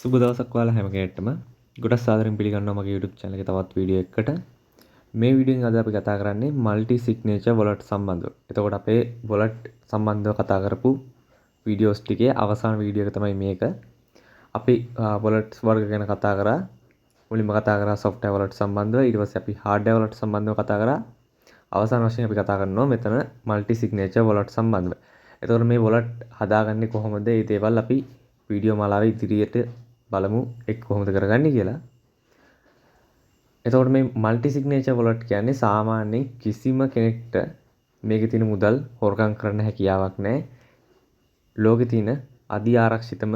සුබ දවසක් ඔයාලා හැම කෙනෙක්ටම. ගොඩක් සාදරයෙන් පිළිගන්නවා මගේ YouTube channel එකේ තවත් වීඩියෝ එකකට. මේ වීඩියෝෙන් අද අපි කතා කරන්නේ multi signature wallet සම්බන්ධව. එතකොට අපේ wallet සම්බන්ධව කතා කරපු වීඩියෝස් ටිකේ අවසාන වීඩියෝ එක තමයි මේක. අපි wallet වර්ග ගැන කතා කරා. මුලින්ම කතා කරා software wallet සම්බන්ධව. ඊට පස්සේ අපි hardware wallet සම්බන්ධව කතා කරා. අවසාන වශයෙන් අපි කතා කරනවා මෙතන multi signature wallet සම්බන්ධව. එතකොට මේ wallet හදාගන්නේ කොහොමද? මේ දේවල් අපි වීඩියෝ මාලාවේ ඉදිරියට බලමු එක් කොහොමද කරගන්නේ කියලා. එතකොට මේ මල්ටි සිග්නේචර් වොලට් කියන්නේ සාමාන්‍යයෙන් කිසිම කෙනෙක්ට මේකේ තියෙන මුදල් හොරකම් කරන්න හැකියාවක් නැහැ. ලෝකේ තියෙන අධි ආරක්ෂිතම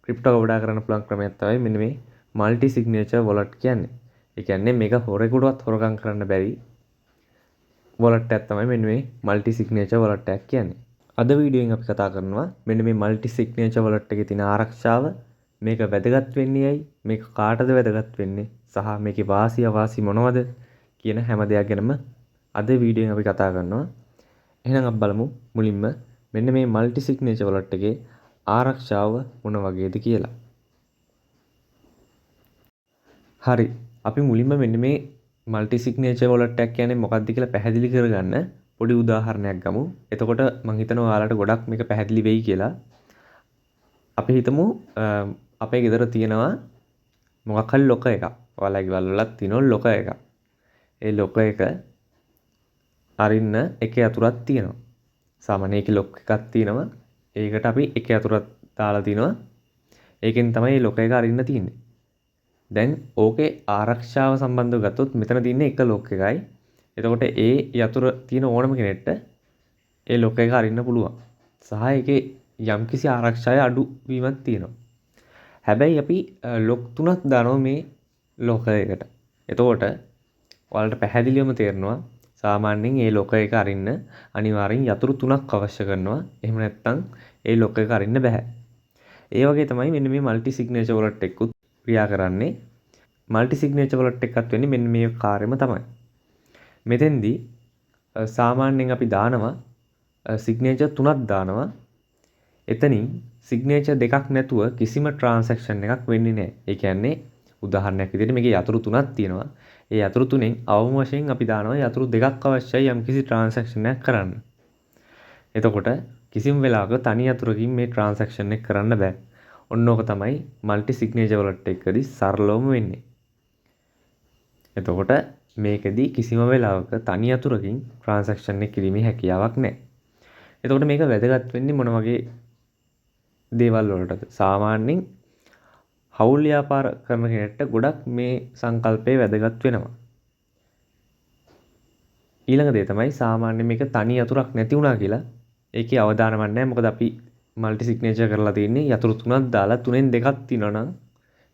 ක්‍රිප්ටෝ ගොඩා කරන්න පුළුවන් ක්‍රමයක් තමයි මෙන්න මේ මල්ටි සිග්නේචර් වොලට් කියන්නේ. ඒ කියන්නේ මේක හොරෙකුටවත් හොරකම් කරන්න බැරි වොලට් එකක් තමයි මෙන්න මේ මල්ටි සිග්නේචර් වොලට් එකක් කියන්නේ. අද වීඩියෝෙන් අපි කතා කරනවා මෙන්න මේ මල්ටි සිග්නේචර් වොලට් එකේ තියෙන ආරක්ෂාව, මේක වැදගත් වෙන්නේ ඇයි, මේක කාටද වැදගත් වෙන්නේ, සහ මේකේ වාසි අවාසි මොනවද කියන හැම දෙයක් ගැනම අද වීඩියෝෙන් අපි කතා කරනවා. එහෙනම් අපි බලමු මුලින්ම මෙන්න මේ මල්ටි සිග්නේචර් වොලට් එකේ ආරක්ෂාව මොන වගේද කියලා. හරි, අපි මුලින්ම මෙන්න මේ මල්ටි සිග්නේචර් වොලට් එකක් කියන්නේ මොකක්ද කියලා පැහැදිලි කරගන්න පොඩි උදාහරණයක් ගමු. එතකොට මම හිතනවා ඔයාලට ගොඩක් මේක පැහැදිලි වෙයි කියලා. අපි හිතමු අපේ ගෙදර තියෙනවා මොකක් හරි ලොක එකක්. ඔයාලගේ ගෙවල් වලත් තියෙනවා ලොක එකක්. ඒ ලොක එක අරින්න එකේ අතුරක් තියෙනවා. සාමාන්‍ය ඒකේ ලොක් එකක් තියෙනවා. ඒකට අපි එකේ අතුරක් දාලා තිනවා. ඒකෙන් තමයි මේ ලොක එක අරින්න තියෙන්නේ. දැන් ඕකේ ආරක්ෂාව සම්බන්ධව ගත්තොත් මෙතන තියෙන්නේ එක ලොක් එකයි. එතකොට ඒ යතුර තියෙන ඕනම කෙනෙක්ට ඒ ලොක් එක අරින්න පුළුවන්. සහ ඒකේ යම්කිසි ආරක්ෂාවේ අඩුවීමක් තියෙනවා. හැබැයි අපි ලොක් 3ක් දානවා මේ ලොක එකට. එතකොට ඔයාලට පැහැදිලිවම තේරෙනවා සාමාන්‍යයෙන් මේ ලොක එක අරින්න අනිවාර්යෙන් යතුරු 3ක් අවශ්‍ය කරනවා. එහෙම නැත්නම් ඒ ලොක එක අරින්න බෑ. ඒ වගේ තමයි මෙන්න මේ මල්ටි සිග්නේචර් වොලට් එකකුත් ක්‍රියා කරන්නේ. මල්ටි සිග්නේචර් වොලට් එකත් වෙන්නේ මෙන්න මේ කාර්යම තමයි. මෙතෙන්දී සාමාන්‍යයෙන් අපි දානවා සිග්නේචර් 3ක් දානවා. එතනින් සිග්නේචර් දෙකක් නැතුව කිසිම ට්‍රාන්සැක්ෂන් එකක් වෙන්නේ නැහැ. ඒ කියන්නේ උදාහරණයක් විදිහට මේකේ යතුරු 3ක් තියෙනවා. ඒ යතුරු 3ෙන් අවම වශයෙන් අපි දානවා යතුරු දෙකක් අවශ්‍යයි යම්කිසි ට්‍රාන්සැක්ෂන් එකක් කරන්න. එතකොට කිසිම වෙලාවක තනි යතුරකින් මේ ට්‍රාන්සැක්ෂන් එක කරන්න බෑ. ඔන්න ඕක තමයි මල්ටි සිග්නේචර් වොලට් එකකදී සරලවම වෙන්නේ. එතකොට මේකෙදී කිසිම වෙලාවක තනි යතුරකින් ට්‍රාන්සැක්ෂන් එක කිරීමේ හැකියාවක් නැහැ. එතකොට මේක වැදගත් වෙන්නේ මොන වගේ දේවල් වලටද? සාමාන්‍යයෙන් හවුල් ව්‍යාපාර කරන කෙනෙක්ට ගොඩක් මේ සංකල්පය වැදගත් වෙනවා. ඊළඟ දේ තමයි සාමාන්‍යයෙන් මේක තනි යතුරක් නැති වුණා කියලා ඒකේ අවදානමක් නැහැ. මොකද අපි මල්ටි සිග්නේචර් කරලා තියෙන්නේ යතුරු 3ක් දාලා 3ෙන් දෙකක් තියෙනවා නම්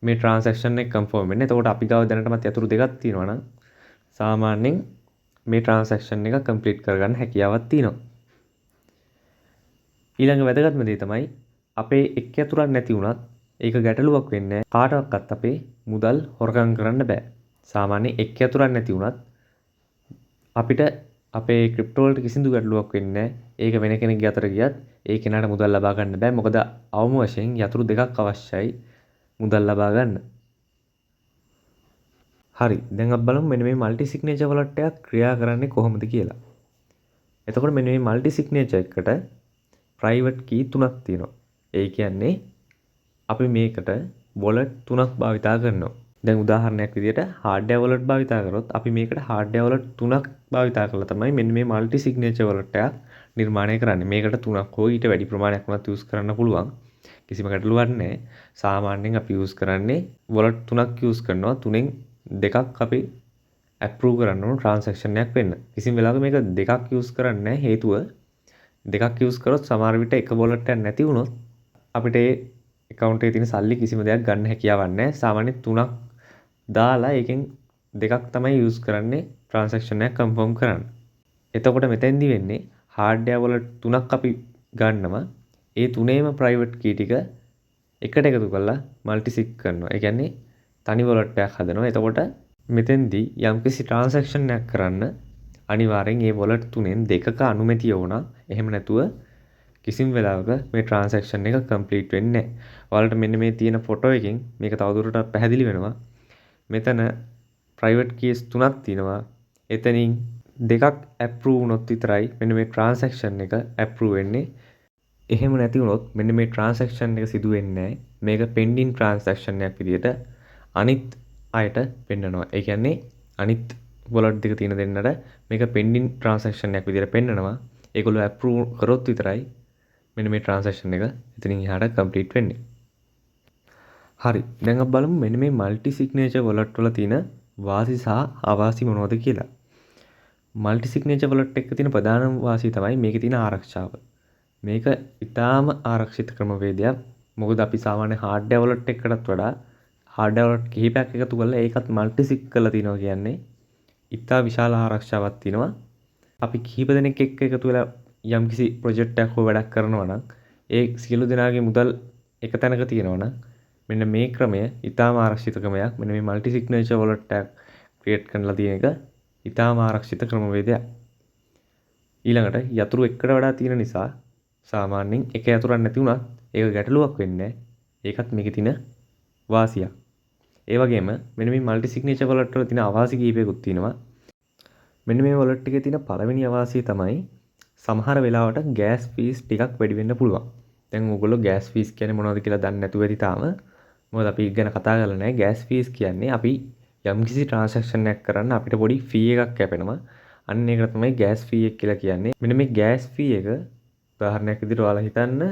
මේ ට්‍රාන්සැක්ෂන් එක කන්ෆර්ම් වෙන්නේ. එතකොට අපි ගාව දැනටමත් යතුරු දෙකක් තියෙනවා නම් සාමාන්‍යයෙන් මේ ට්‍රාන්සැක්ෂන් එක කම්ප්ලීට් කරගන්න හැකියාවක් තියෙනවා. ඊළඟ වැදගත්ම දේ තමයි අපේ එක් යතුරක් නැති වුණත් ඒක ගැටලුවක් වෙන්නේ නැහැ. කාටවත් අපේ මුදල් හොරකම් කරන්න බෑ. සාමාන්‍යයෙන් එක් යතුරක් නැති වුණත් අපිට අපේ ක්‍රිප්ටෝ වලට කිසිදු ගැටලුවක් වෙන්නේ නැහැ. ඒක වෙන කෙනෙක්ගේ අතට ගියත් ඒ කෙනාට මුදල් ලබා ගන්න බෑ. මොකද අවම වශයෙන් යතුරු දෙකක් අවශ්‍යයි මුදල් ලබා ගන්න. හරි, දැන් අපි බලමු මෙන්න මේ මල්ටි සිග්නේචර් වොලට් එකක් ක්‍රියා කරන්නේ කොහොමද කියලා. එතකොට මෙන්න මේ මල්ටි සිග්නේචර් එකට ප්‍රයිවට් කී 3ක් තියෙනවා. ඒ කියන්නේ අපි මේකට වොලට් 3ක් භාවිතා කරනවා. දැන් උදාහරණයක් විදිහට හાર્ඩ්වෙයාර් වොලට් භාවිතා කරොත් අපි මේකට හાર્ඩ්වෙයාර් වොලට් 3ක් භාවිතා කරලා තමයි මෙන්න මේ මල්ටි සිග්නේචර් වොලට් එකක් නිර්මාණය කරන්නේ. මේකට 3ක් හෝ ඊට වැඩි ප්‍රමාණයක් වුණත් යූස් කරන්න පුළුවන්. කිසිම ගැටලුවක් නැහැ. සාමාන්‍යයෙන් අපි යූස් කරන්නේ වොලට් 3ක් යූස් කරනවා. 3ෙන් දෙකක් අපි ඇප්‍රූව් කරන්න ඕන ට්‍රාන්සැක්ෂන් එකක් වෙන්න. කිසිම වෙලාවක මේක දෙකක් යූස් කරන්නේ නැහැ. හේතුව දෙකක් යූස් කරොත් සමහර විට එක වොලට් එකක් නැති වුණොත් අපිට ඒ account එකේ තියෙන සල්ලි කිසිම දෙයක් ගන්න හැකියාවක් නැහැ. සාමාන්‍යයෙන් 3ක් දාලා ඒකෙන් දෙකක් තමයි යූස් කරන්නේ ට්‍රාන්සැක්ෂන් එක කන්ෆර්ම් කරන්න. එතකොට මෙතෙන්දි වෙන්නේ හાર્ඩ්වෙයාර් වොලට් 3ක් අපි ගන්නවා. ඒ තුනේම ප්‍රයිවට් කී ටික එකට එකතු කරලා මල්ටි සිග් කරනවා. ඒ කියන්නේ තනි වොලට් එකක් හදනවා. එතකොට මෙතෙන්දී යම්කිසි ට්‍රාන්සැක්ෂන් එකක් කරන්න අනිවාර්යෙන් මේ වොලට් තුනෙන් දෙකක අනුමැතිය වුණා. එහෙම නැතුව කිසිම වෙලාවක මේ ට්‍රාන්සැක්ෂන් එක කම්ප්ලීට් වෙන්නේ නැහැ. ඔයාලට මෙන්න මේ තියෙන ෆොටෝ එකෙන් මේක තවදුරටත් පැහැදිලි වෙනවා. මෙතන ප්‍රයිවට් කීස් 3ක් තියෙනවා. එතනින් දෙකක් ඇප්‍රූව් වුණොත් විතරයි මෙන්න මේ ට්‍රාන්සැක්ෂන් එක ඇප්‍රූව් වෙන්නේ. එහෙම නැති වුණොත් මෙන්න මේ ට්‍රාන්සැක්ෂන් එක සිදු වෙන්නේ නැහැ. මේක පෙන්ඩින් ට්‍රාන්සැක්ෂන් එකක් විදිහට අනිත් අයට පෙන්නනවා. ඒ කියන්නේ අනිත් වොලට් දෙක තියෙන දෙන්නට මේක පෙන්ඩින් ට්‍රාන්සැක්ෂන් එකක් විදිහට පෙන්නනවා. ඒගොල්ලෝ ඇප්‍රූව් කරොත් විතරයි මෙන්න මේ ට්‍රාන්සැක්ෂන් එක එතනින් එහාට කම්ප්ලීට් වෙන්නේ. හරි. දැන් අපි බලමු මෙන්න මේ মালටි සිග්නේචර් වොලට් වල තියෙන වාසි සහ අවාසි මොනවද කියලා. মালටි සිග්නේචර් වොලට් එක තියෙන ප්‍රධානම වාසිය තමයි මේකේ තියෙන ආරක්ෂාව. මේක ඉතාම ආරක්ෂිත ක්‍රමවේදයක්. මොකද අපි සාමාන්‍ය හાર્ඩ්වෙයාර් වොලට් එකකටත් වඩා හાર્ඩ්වෙයාර් වොලට් කිහිපයක් එකතු කරලා ඒකත් মালටි සිග් කරලා තිනවා කියන්නේ ඉතා විශාල ආරක්ෂාවක් තියෙනවා. අපි කිහිප දෙනෙක් එක්ක එකතු වෙලා යම්කිසි ප්‍රොජෙක්ට් එකක් හෝ වැඩක් කරනවා නම් ඒ සියලු දෙනාගේ මුදල් එක තැනක තියෙනවා නම් මෙන්න මේ ක්‍රමය ඉතාම ආරක්ෂිත ක්‍රමයක්. මෙන්න මේ মালටි සිග්නේචර් වොලට් එකක් ක්‍රියේට් කරලා තියෙන එක ඉතාම ආරක්ෂිත ක්‍රමවේදයක්. ඊළඟට යතුරු එකට වඩා තියෙන නිසා සාමාන්‍යයෙන් එක යතුරක් නැති වුණත් ඒක ගැටලුවක් වෙන්නේ නැහැ. ඒකත් මේකේ තියෙන වාසියක්. ඒ වගේම මෙන්න මේ মালටි සිග්නේචර් වොලට් වල තියෙන අවාසි කීපයකුත් තියෙනවා. මෙන්න මේ වොලට් එකේ තියෙන පළවෙනි අවාසිය තමයි සමහර වෙලාවට ගෑස් ෆීස් ටිකක් වැඩි වෙන්න පුළුවන්. දැන් ඕගොල්ලෝ ගෑස් ෆීස් කියන්නේ මොනවද කියලා දන්නේ නැතුව ඇති තාම. මොකද අපි ගැන කතා කරලා නැහැ. ගෑස් ෆීස් කියන්නේ අපි යම්කිසි ට්‍රාන්සැක්ෂන් එකක් කරන්න අපිට පොඩි ෆී එකක් කැපෙනවා. අන්න ඒකට තමයි ගෑස් ෆී එක කියලා කියන්නේ. මෙන්න මේ ගෑස් ෆී එක උදාහරණයක් විදිහට ඔයාලා හිතන්න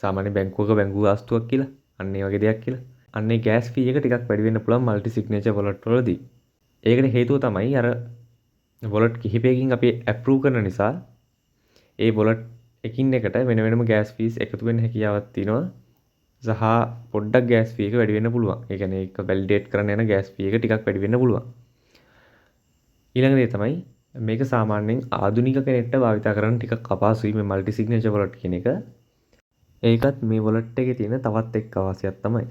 සාමාන්‍ය බැංකුවක බැංකු ගාස්තුවක් කියලා. අන්න ඒ වගේ දෙයක් කියලා. අන්න ඒ ගෑස් ෆී එක ටිකක් වැඩි වෙන්න පුළුවන් মালටි සිග්නේචර් වොලට් වලදී. ඒකට හේතුව තමයි අර වොලට් කිහිපයකින් අපි ඇප්‍රූව් කරන නිසා ඒ වොලට් එකින් එකට වෙන වෙනම ගෑස් ෆීස් එකතු වෙන්න හැකියාවක් තියෙනවා. සහ පොඩ්ඩක් ගෑස් ෆී එක වැඩි වෙන්න පුළුවන්. ඒ කියන්නේ ඒක වැලිඩේට් කරන්න යන ගෑස් ෆී එක ටිකක් වැඩි වෙන්න පුළුවන්. ඊළඟ දේ තමයි මේක සාමාන්‍යයෙන් ආධුනික කෙනෙක්ට භාවිත කරන්න ටිකක් අපහසුයි මේ মালටි සිග්නේචර් වොලට් කියන එක. ඒකත් මේ වොලට් එකේ තියෙන තවත් එක් අවාසියක් තමයි.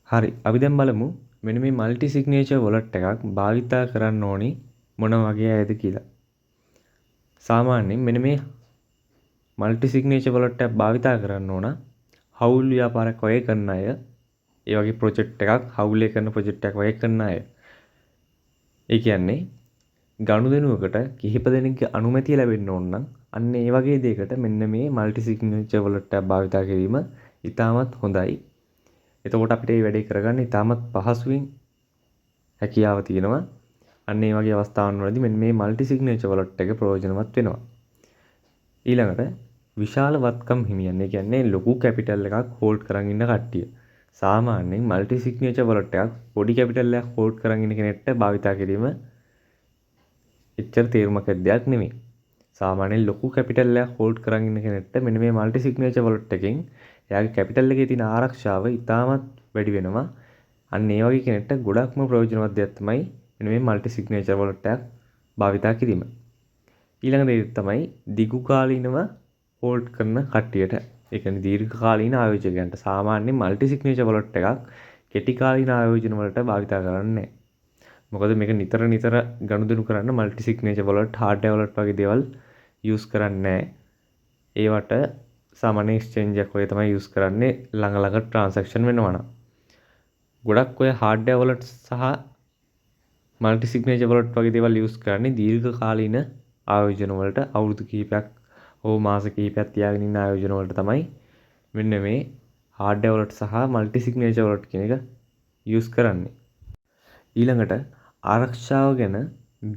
හරි. අපි දැන් බලමු මෙන්න මේ মালටි සිග්නේචර් වොලට් එකක් භාවිත කරන්න ඕනි මොන වගේ අයද කියලා. සාමාන්‍යයෙන් මෙන්න මේ মালටි සිග්නේචර් වොලට් එකක් භාවිත කරන්න ඕන හවුල් ව්‍යාපාරයක් වගේ කරන අය, ඒ වගේ ප්‍රොජෙක්ට් එකක් හවුලේ කරන ප්‍රොජෙක්ට් එකක් වගේ කරන අය. ඒ කියන්නේ ගනුදෙනුවකට කිහිප දෙනෙක්ගේ අනුමැතිය ලැබෙන්න ඕන නම් අන්න ඒ වගේ දෙයකට මෙන්න මේ মালටි සිග්නේචර් වොලට් එකක් භාවිත කිරීම ඉතාමත් හොඳයි. එතකොට අපිට මේ වැඩේ කරගන්න ඉතාමත් පහසුවෙන් හැකියාව තියෙනවා. අන්න ඒ වගේ අවස්ථාවන් වලදී මෙන්න මේ মালටි සිග්නේචර් වොලට් එක ප්‍රයෝජනවත් වෙනවා. ඊළඟට විශාල වත්කම් හිමියන්, ඒ කියන්නේ ලොකු කැපිටල් එකක් හෝල්ඩ් කරන් ඉන්න කට්ටිය. සාමාන්‍යයෙන් মালටි සිග්නේචර් වොලට් එකක් පොඩි කැපිටල් එකක් හෝල්ඩ් කරන් ඉන්න කෙනෙක්ට භාවිත කිරීම එච්චර තේරුමක් ඇති දෙයක් නෙමෙයි. සාමාන්‍යයෙන් ලොකු කැපිටල් එකක් හෝල්ඩ් කරන් ඉන්න කෙනෙක්ට මෙන්න මේ মালටි සිග්නේචර් වොලට් එකෙන් එයාගේ කැපිටල් එකේ තියෙන ආරක්ෂාව ඉතාමත් වැඩි වෙනවා. අන්න ඒ වගේ කෙනෙක්ට ගොඩක්ම ප්‍රයෝජනවත් දෙයක් තමයි මෙන්න මේ মালටි සිග්නේචර් වොලට් එකක් භාවිත කිරීම. ඊළඟ දේ තමයි දිගු කාලීනව හෝල්ඩ් කරන කට්ටියට, ඒ කියන්නේ දීර්ඝ කාලීන ආයෝජකයන්ට. සාමාන්‍යයෙන් মালටි සිග්නේචර් වොලට් එකක් කෙටි කාලීන ආයෝජන වලට භාවිත කරන්නේ නැහැ. මොකද මේක නිතර ගනුදෙනු කරන්න মালටි සිග්නේචර් වොලට්, හાર્ඩ්වෙයාර් වොලට් වගේ දේවල් යූස් කරන්නේ නැහැ. ඒවට සාමාන්‍ය එක්ස්චේන්ජ් එකක් වගේ තමයි යූස් කරන්නේ ළඟ ට්‍රාන්සැක්ෂන් වෙනවා නම්. ගොඩක් ඔය හાર્ඩ්වෙයාර් වොලට් සහ মালටි සිග්නේචර් වොලට් වගේ දේවල් යූස් කරන්නේ දීර්ඝ කාලීන ආයෝජන වලට, අවුරුදු කිහිපයක් හෝ මාස කිහිපයක් තියාගෙන ඉන්න ආයෝජන වලට තමයි මෙන්න මේ හાર્ඩ්වෙයාර් වොලට් සහ মালටි සිග්නේචර් වොලට් කියන එක යූස් කරන්නේ. ඊළඟට ආරක්ෂාව ගැන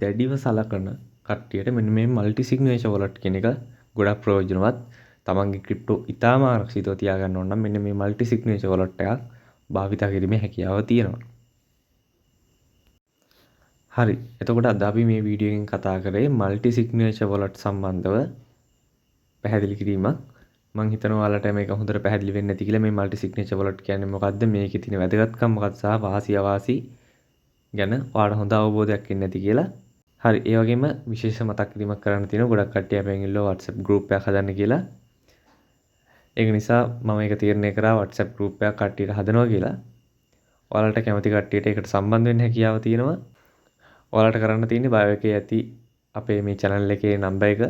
දැඩිව සලකන කට්ටියට මෙන්න මේ মালටි සිග්නේචර් වොලට් කියන එක ගොඩක් ප්‍රයෝජනවත්. තමන්ගේ ක්‍රිප්ටෝ ඉතාම ආරක්ෂිතව තියාගන්න ඕන නම් මෙන්න මේ মালටි සිග්නේචර් වොලට් එකක් භාවිත කිරීමේ හැකියාව තියෙනවා. හරි. එතකොට අද අපි මේ වීඩියෝ එකෙන් කතා කරේ মালටි සිග්නේචර් වොලට් සම්බන්ධව පැහැදිලි කිරීමක්. මම හිතනවා ඔයාලට මේක හොඳට පැහැදිලි වෙන්නේ නැති කියලා. මේ মালටි සිග්නේචර් වොලට් කියන්නේ මොකක්ද, මේකේ තියෙන වැදගත්කම් මොකක්ද සහ වාසි අවාසි ගැන ඔයාලට හොඳ අවබෝධයක් ඉන්නේ නැති කියලා. හරි. ඒ වගේම විශේෂ මතක් කිරීමක් කරන්න තියෙනවා. ගොඩක් කට්ටිය අපෙන් ඉල්ලුවා WhatsApp group එකක් හදන්න කියලා. ඒක නිසා මම ඒක තීරණය කරා WhatsApp group එකක් කට්ටියට හදනවා කියලා. ඔයාලට කැමති කට්ටියට ඒකට සම්බන්ධ වෙන්න හැකියාව තියෙනවා. ඔයාලට කරන්න තියෙන්නේ බයෝ එකේ ඇති අපේ මේ channel එකේ නම්බර් එක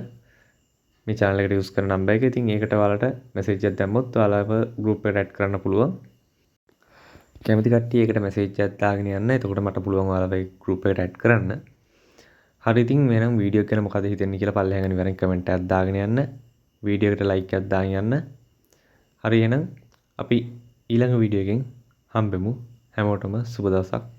මේ channel එකට use කරන number එක. ඉතින් ඒකට ඔයාලට message එකක් දැම්මොත් ඔයාලව group එකට add කරන්න පුළුවන්. කැමති කට්ටිය ඒකට message එකක් දාගෙන යන්න. එතකොට මට පුළුවන් ඔයාලව ඒ group එකට add කරන්න. හරි ඉතින් මෙනම් වීඩියෝ එක ගැන මොකද හිතෙන්නේ කියලා පල්ලෙහාගෙන ඉවරෙන් කමෙන්ට් එකක් දාගෙන යන්න. වීඩියෝ එකට like එකක් දාගෙන යන්න. හරි එහෙනම් අපි ඊළඟ වීඩියෝ එකෙන් හම්බෙමු. හැමෝටම සුබ දවසක්.